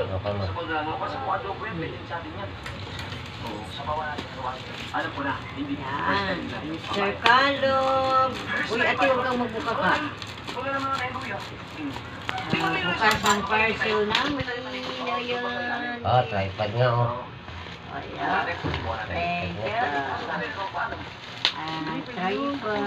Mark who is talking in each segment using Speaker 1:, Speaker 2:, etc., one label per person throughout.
Speaker 1: Okay mo.
Speaker 2: Kasi kung adobo yan, pwede sa atin yan. Sa bawah natin. Alam ko na, hindi.
Speaker 3: Yan, Mr. Calum. Uy, ate, huwag kang magbuka ka.
Speaker 2: Wala naman na tayo buya.
Speaker 3: Bukas ang parcel namin. Ayan.
Speaker 1: Oh, tripod nga oh.
Speaker 3: Ayan. Thank you. Tripod.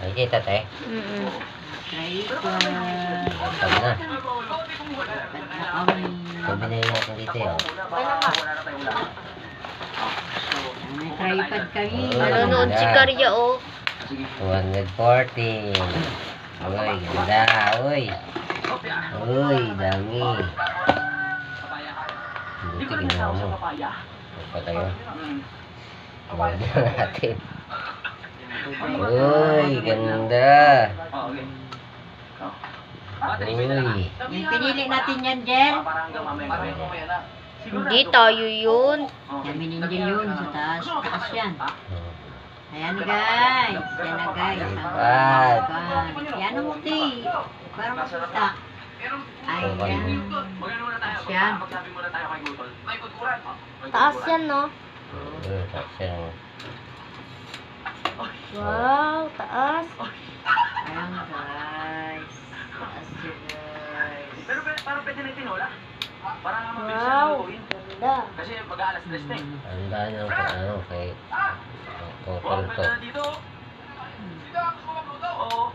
Speaker 1: Ay, kita te.
Speaker 3: Tripod.
Speaker 1: Pag na.
Speaker 3: Tripod na kami.
Speaker 1: So, binili natin dito yun.
Speaker 3: May tripod kami.
Speaker 4: Nanonood si Karya, oh.
Speaker 1: 240. Uy, ganda. Uy. Uy, dami. Buti ginawa mo. Pa tayo. Gawin na natin. Uy, ganda. Uy.
Speaker 3: Yung pinili natin yan, Jen.
Speaker 4: Hindi tayo yun.
Speaker 3: Kami ninyo yun sa taas. Taas yan. Ayan guys. Yan na guys. Yan ang muti. Para makita. Ayan. Taas yan.
Speaker 4: Taas yan, no?
Speaker 1: Taas yan.
Speaker 4: Wow, taas.
Speaker 3: Ayan guys. Taas yun guys.
Speaker 2: Pero parang pwede na itinola. Parang mabilis na
Speaker 4: Wow,
Speaker 2: lutuin.
Speaker 4: ganda.
Speaker 2: Kasi mag-aalas 3 na eh.
Speaker 1: Ang daan ng ano kay
Speaker 2: Wow,
Speaker 1: Kokolto.
Speaker 2: pwede na dito. Oo.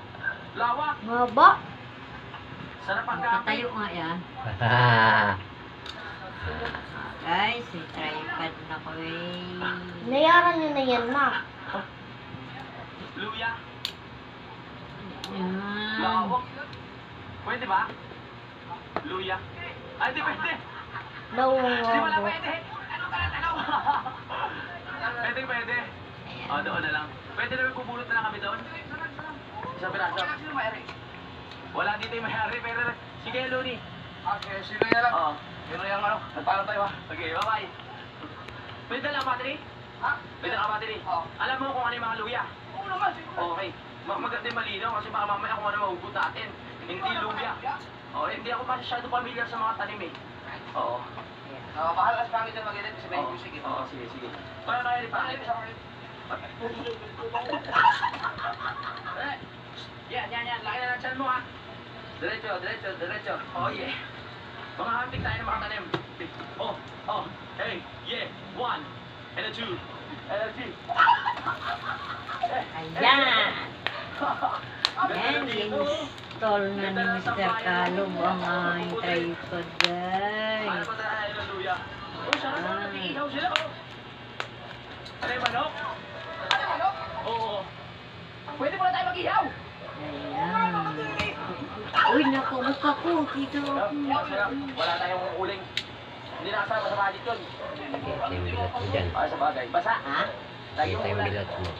Speaker 2: Lawak.
Speaker 4: Maba.
Speaker 2: Sarap ang kape.
Speaker 3: Patayo nga yan. Guys, may tripod na ko eh.
Speaker 4: Nayaran nyo na yan, ma.
Speaker 2: Luya.
Speaker 3: Yan.
Speaker 2: Lawak. Pwede ba? Luya. Ay, di pwede. Di wala
Speaker 4: Nawawabo.
Speaker 2: pwede. Pwede, pwede. O, doon na lang. Pwede na bubulot na lang kami doon. Isang piraso. Wala dito yung mayari, pero sige, Luni. Okay, sino yan lang? Oo. Sino yan ano? Nagpaalam tayo ha? Okay, bye-bye. Pwede lang battery? Ha? Pwede lang battery? Oo. Alam mo kung ano yung mga luya? Oo naman. Okay. Maganda yung malinaw kasi baka mamaya kung ano mahugot natin. Hindi luya. Oo, hindi ako masyado familiar sa mga tanim eh. Oo. Mahal as pangit yung mag-edit kasi may music eh. Oo, sige, sige. Paano na yun? Paano yun? Yan. Laki na ng tiyan mo ha. Diretso, diretso, diretso. Oh, yeah. Mga hampik tayo ng mga tanim. Oh. Hey, yeah. 1, and a 2, and a 3.
Speaker 3: Ayan. Ayan, install na ni Mr. Calum ang aming tripod guys.
Speaker 2: Ano pa tayo ng luya? Oh, sarap na nag-iihaw sila oh. Ano yung manok? Ano yung manok? Oo. Pwede pala tayo mag-ihaw.
Speaker 3: Ayan. Uy, naku, mukha ko. Dito.
Speaker 2: Wala tayong uling. Hindi nakasama sa budget yun.
Speaker 1: Kita yung bilat mo dyan.
Speaker 2: Sa bagay. Basa?
Speaker 3: Ha?
Speaker 2: Lagi
Speaker 1: Kita
Speaker 2: mo
Speaker 1: yung
Speaker 2: ulan.
Speaker 1: bilat mo.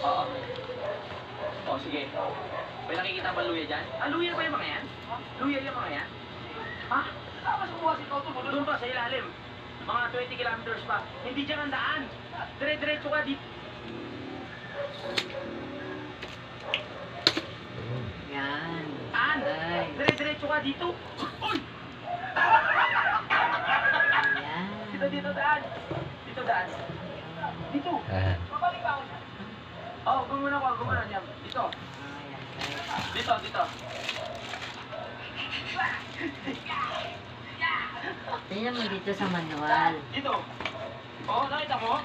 Speaker 2: Oo. Oh, sige. May nakikita ba luya dyan? Ah, luya ba yung mga yan? Luya yung mga yan? Ha? Mas kumuha si Toto mo doon pa sa ilalim. Mga 20 kilometers pa. Hindi dyan ang daan. Dire-diretso ka dito.
Speaker 3: Yan.
Speaker 2: Daan!
Speaker 3: Ay.
Speaker 2: Dire-diretso ka dito. Uy!
Speaker 3: Ayan.
Speaker 2: Dito daan. Dito daan. Dito. Babalik ba ako dyan? Oh, gumuna niya. Dito.
Speaker 3: Ayan, guys.
Speaker 2: Dito.
Speaker 3: Tingnan mo dito sa manual.
Speaker 2: Dito. Oh, nakita mo?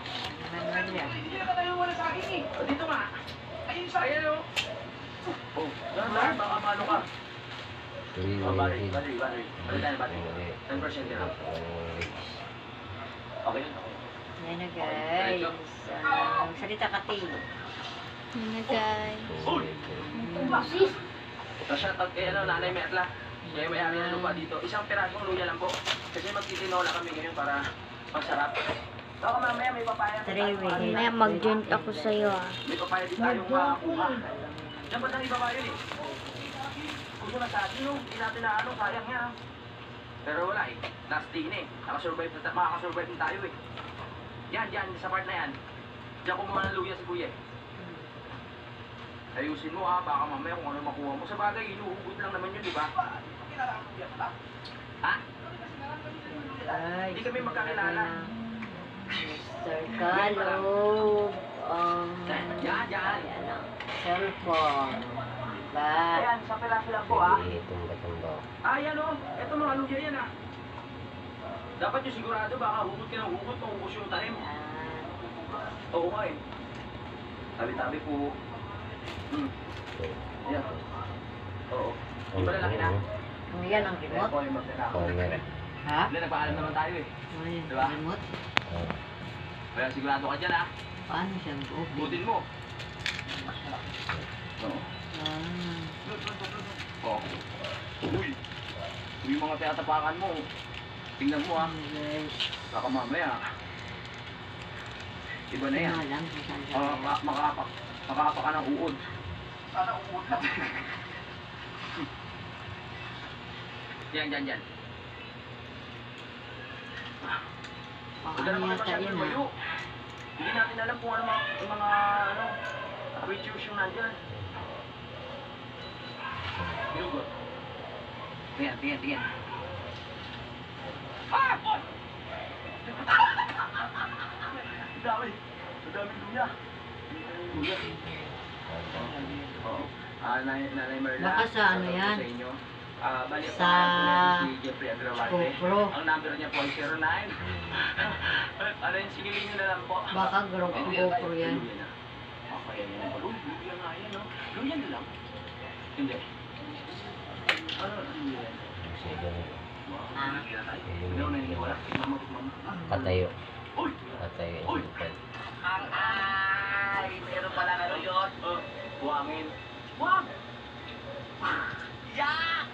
Speaker 3: Manual yan.
Speaker 2: Hindi na katayo muna sa akin eh. Dito nga. Ayun sa akin oh. Oh, dahan, baka mano ka. Battery. Ano tayo battery? 10% yan. Okay yun.
Speaker 3: Yan na guys. Salita ka tayo.
Speaker 4: Yan na, guys.
Speaker 2: Uy! Shoutout kay Nanay Merla. Kaya may-ari ng lupa dito. Isang pirasong luya lang po. Kasi magtitinola kami ngayon para masarap. Baka mamaya may papaya na tayo.
Speaker 4: Mamaya mag-joint ako sa'yo, ah.
Speaker 2: May papaya din tayong makakuha. Diyan ba tayo ibaba yun eh? Kung mo na sa atin yung, hindi natin na ano, sayang yan. Pero wala eh. Last day na eh. Makakasurvive na tayo eh. Yan, sa part na yan. Diyan kumuha ng luya si Kuya eh. Ayusin mo ha, baka mamaya kung ano makuha mo. Sa bagay, inuhugot lang naman yun, di ba? Ha?
Speaker 3: Ay,
Speaker 2: Hindi kami magkakilala.
Speaker 3: Mr. Kalog.
Speaker 2: Yan.
Speaker 3: Ayan ang cellphone. Diba?
Speaker 2: Ayan, sa piraso lang po ha.
Speaker 1: Tumba-tumba.
Speaker 2: Yan o, eto mga ano yan ha. Dapat yung sigurado, baka hugot ka ng hugot, maubos yung talim.
Speaker 3: Ayan.
Speaker 2: Oo nga eh. Tabi-tabi po. Yan. Oo. Di ba lalaki na?
Speaker 3: Ano yan ang remote?
Speaker 1: Corner.
Speaker 3: Ha?
Speaker 2: Hindi, nagpaalam naman tayo eh.
Speaker 3: Ano yan?
Speaker 2: Diba?
Speaker 3: Remote?
Speaker 2: Kaya sigurado ka dyan ha.
Speaker 3: Paano siya mag-open?
Speaker 2: Butin mo. Oo.
Speaker 3: Ah.
Speaker 2: Uy. Yung mga tinatapakan mo. Tingnan mo ha.
Speaker 3: Guys.
Speaker 2: Baka mamaya. Iba na yan.
Speaker 3: Ano lang kung saan siya.
Speaker 2: Makakapa ka ng uod. Sana uod na. Yan.
Speaker 3: Baka
Speaker 2: Huwag na
Speaker 3: ano
Speaker 2: naman
Speaker 3: yata
Speaker 2: masyadong
Speaker 3: yun
Speaker 2: lumayo.
Speaker 3: ha?
Speaker 2: Hindi natin alam kung ano yung mga creatures yung nandyan. Binugot. Tingnan. Ang daming luya. Oo. Nanay Merla.
Speaker 3: Baka sa ano yan?
Speaker 2: Sa inyo. Bali,
Speaker 3: Sa
Speaker 2: si Jeffrey Agrawante.
Speaker 3: GoPro.
Speaker 2: Ang number niya po ay 09. Ano yun, sigilin niyo na lang po.
Speaker 3: Baka GoPro yan.
Speaker 2: Luya na. Kaya yan ang balon. Luya nga yan, no? Luya na lang. Hindi. Ano luya yan?
Speaker 3: Ah.
Speaker 2: Ikaw na hindi wala. Tikman mo.
Speaker 1: Katayo.
Speaker 2: Uy!
Speaker 1: Katayo.
Speaker 2: Uy! Meron pala ano yun? Buwangin. Wag! Yak!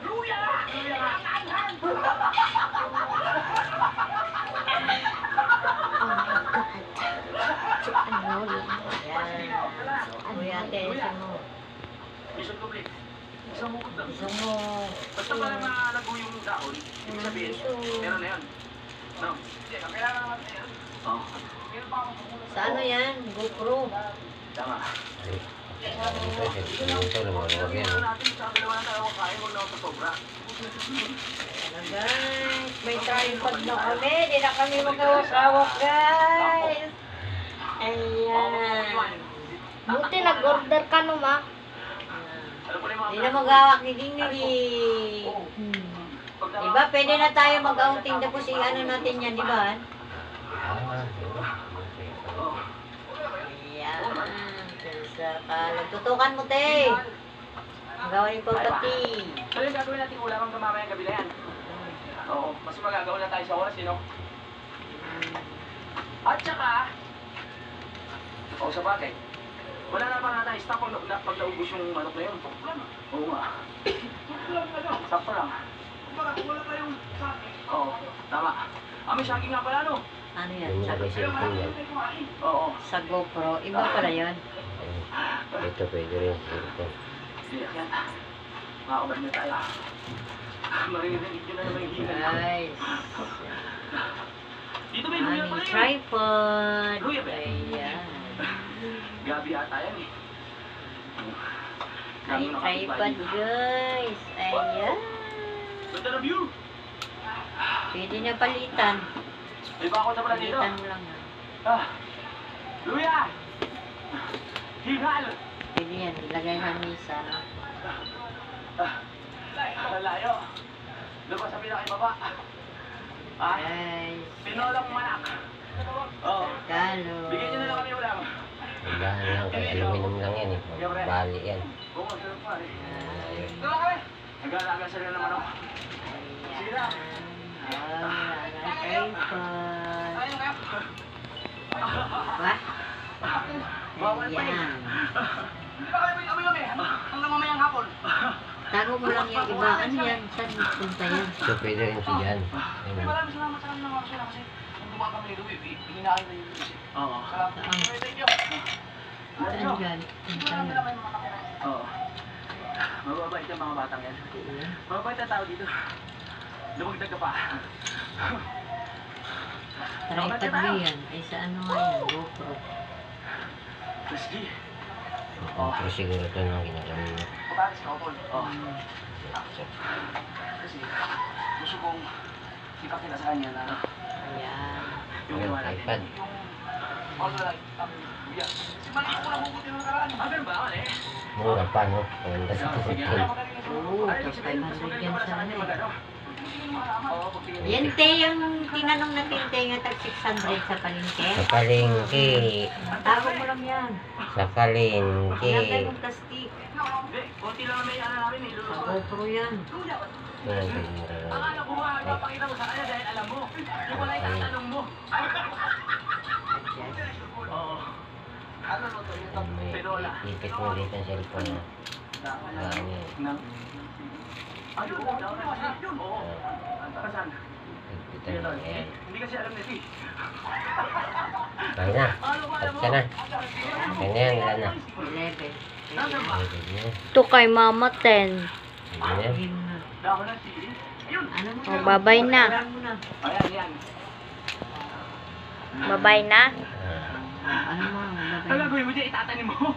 Speaker 2: Luya!
Speaker 4: Ano lang.
Speaker 3: Yan. Kuya, attention mo.
Speaker 2: Mission complete. Isang mukod lang.
Speaker 3: Gusto mo.
Speaker 2: Basta parang nalago yung dahon, ibig sabihin, meron na yun. No? Kailangan naman na yan. Oo.
Speaker 3: Sa ano yan? GoPro.
Speaker 2: Tama.
Speaker 1: Ito lumaluwag yan.
Speaker 2: Ano natin, sa dalawa na tayo kakain, huwag na ako sa sobra.
Speaker 3: Ano guys? May tripod na kami. Di na kami magkawak-awak guys. Ayan.
Speaker 4: Buti nag-order ka no, ma.
Speaker 2: Ano po na yung mga
Speaker 3: Di na magawak ni Dingili. Diba? Pwede na tayo mag-outing. Tapos ano natin yan, di ba? Ayan. Tutukan mo, te. Ang gawin yung pagpati.
Speaker 2: So yung gagawin natin ulam hanggang mamayang gabi na yan. Oo, mas magagawa na tayo sa oras, you know? At saka, sa bagay, wala na pa nga tayo stock pag naubos yung manok na yun. Oo nga. Sakto lang. Wala tayong saging. Oo, tama. May saging nga pala, no?
Speaker 3: Ano yan?
Speaker 1: Yung lagay cellphone yan.
Speaker 2: Oo.
Speaker 3: Sa GoPro. Iba pala yun.
Speaker 1: Ito pwede rin. Ito.
Speaker 2: Yan. Makakubat na tayo. Maririnig nyo na naman yung hinga.
Speaker 3: Guys.
Speaker 2: Dito may luya
Speaker 3: Aming
Speaker 2: pala yun.
Speaker 3: tripod.
Speaker 2: Luya ba?
Speaker 3: Ayan.
Speaker 2: Gabi ata yan eh.
Speaker 3: Ay, tripod guys. Ayan.
Speaker 2: Ganda na view.
Speaker 3: Pwede na palitan.
Speaker 2: May bakot na pala dito.
Speaker 3: Palitan mo lang yan.
Speaker 2: Luya! Hingal!
Speaker 3: Pwede yan. Ilagay sa misa.
Speaker 2: Layo. Doon pa sa pinakibaba.
Speaker 3: Guys.
Speaker 2: Pinolang manak. Oo.
Speaker 3: Kalo.
Speaker 2: Bigyan nyo na lang kami ulam.
Speaker 1: Dahan lang kay aluminum lang yan eh. Bali yan.
Speaker 2: Oo, masarap pa eh.
Speaker 3: Ay.
Speaker 2: Doon lang kami. Nag-aalaga sila ng manok. Sige na.
Speaker 3: Tripod.
Speaker 2: Ayun nga.
Speaker 3: Ba? Ayan.
Speaker 2: Di ba kayo may kami? Hanggang mamayang hapon.
Speaker 3: Tago mo lang yung iba. Ano yan? Saan punta yan?
Speaker 1: Ito pwede rin siya dyan.
Speaker 2: Ay, maraming salamat sa kanilang mga sila kasi kung dumaan kami dito, pininahin na yung music. Oo. Salamat. Thank you.
Speaker 3: Saan yan? Saan yan?
Speaker 2: Oo. Mababait yung mga batang yan. Mababait ang tao dito. Lumagdag ka pa.
Speaker 3: Tripod mo yan. Ay sa ano nga yan? GoPro.
Speaker 2: Sige.
Speaker 1: Pero siguro ito nang ginagamit mo.
Speaker 2: Oh. Kasi gusto kong ipakita sa kanya na
Speaker 3: Ayan.
Speaker 2: yung
Speaker 1: Ayun,
Speaker 2: iwan natin.
Speaker 1: iPad.
Speaker 2: Ganun ba? Eh?
Speaker 1: Mura pa, no? Maganda sa
Speaker 2: Sige.
Speaker 1: 14.
Speaker 3: Oo, tapos 500 yan sa ano eh.
Speaker 2: Oo, pagtingin.
Speaker 3: Yan te, yung tinanong natin te, nga tag 600 sa palengke.
Speaker 1: Sa palengke.
Speaker 3: Tago mo lang yan.
Speaker 1: Sa palengke.
Speaker 3: Ilagay mong plastic.
Speaker 2: Hindi, konti lang may ano namin,
Speaker 3: Sa
Speaker 2: iluluto.
Speaker 3: GoPro yan.
Speaker 2: Akala ko nga, ipapakita mo sa kanya dahil alam mo. Yung wala itatanong mo. Oo. Ano no to?
Speaker 1: May ipit mo dito ang cellphone na. Ano yun?
Speaker 2: Nang? Ano? Yun, oo. Saan?
Speaker 1: Ito na, ayan.
Speaker 2: Hindi kasi alam nito eh.
Speaker 1: Kaya na. Tapos na. Ganyan, wala na.
Speaker 3: 11.
Speaker 1: Ganyan.
Speaker 4: Ito kay Mama 10.
Speaker 1: Ganyan.
Speaker 3: Game na.
Speaker 2: Dako ng sili. Yun.
Speaker 3: Ano mo?
Speaker 4: Oh, babay na.
Speaker 3: Alam mo na.
Speaker 2: Ayan, yan.
Speaker 4: Babay na.
Speaker 1: Ah.
Speaker 3: Ano mo? Babay
Speaker 2: Ano
Speaker 3: na.
Speaker 2: gawin mo dyan? Itatanim mo.